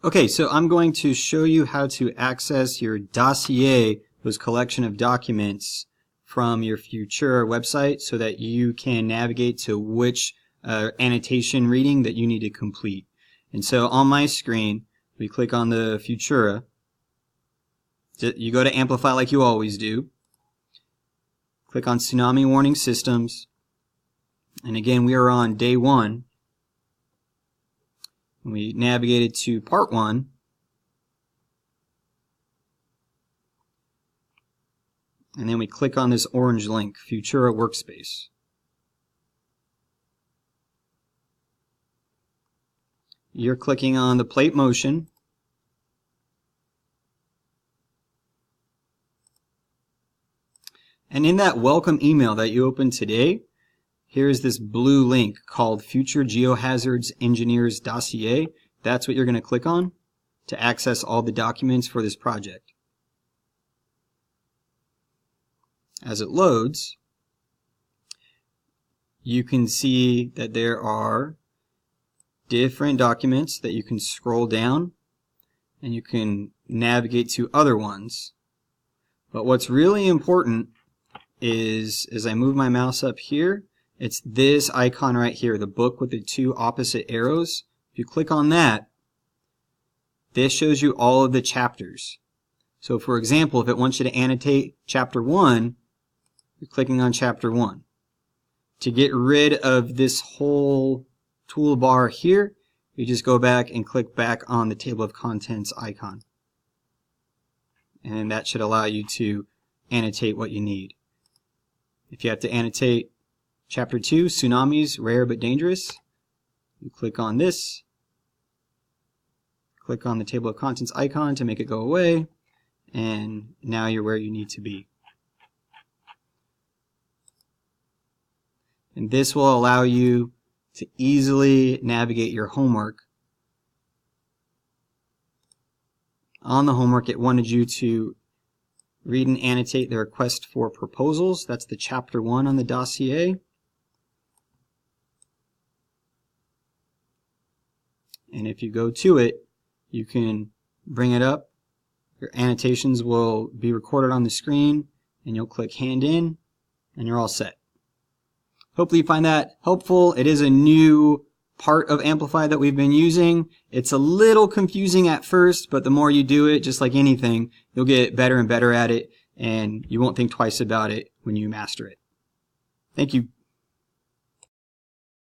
Okay, so I'm going to show you how to access your Dossier, those collection of documents from your Futura website so that you can navigate to which annotation reading that you need to complete. And so on my screen, we click on the Futura. You go to Amplify like you always do. Click on Tsunami Warning Systems. And again, we are on day 1. We navigated to part 1. And then we click on this orange link, Futura Workspace. You're clicking on the plate motion. And in that welcome email that you opened today, here's this blue link called Future Geohazards Engineers Dossier. That's what you're going to click on to access all the documents for this project. As it loads, you can see that there are different documents that you can scroll down and you can navigate to other ones. But what's really important is, as I move my mouse up here, it's this icon right here, the book with the 2 opposite arrows. If you click on that, this shows you all of the chapters. So for example, if it wants you to annotate chapter 1, you're clicking on chapter 1. To get rid of this whole toolbar here, you just go back and click back on the table of contents icon. And that should allow you to annotate what you need. If you have to annotate Chapter 2, Tsunamis, Rare but Dangerous, you click on this, click on the table of contents icon to make it go away, and now you're where you need to be. And this will allow you to easily navigate your homework. On the homework, it wanted you to read and annotate the request for proposals. That's the chapter 1 on the dossier. And if you go to it, you can bring it up. Your annotations will be recorded on the screen, and you'll click hand in, and you're all set. Hopefully you find that helpful. It is a new part of Amplify that we've been using. It's a little confusing at first, but the more you do it, just like anything, you'll get better and better at it, and you won't think twice about it when you master it. Thank you.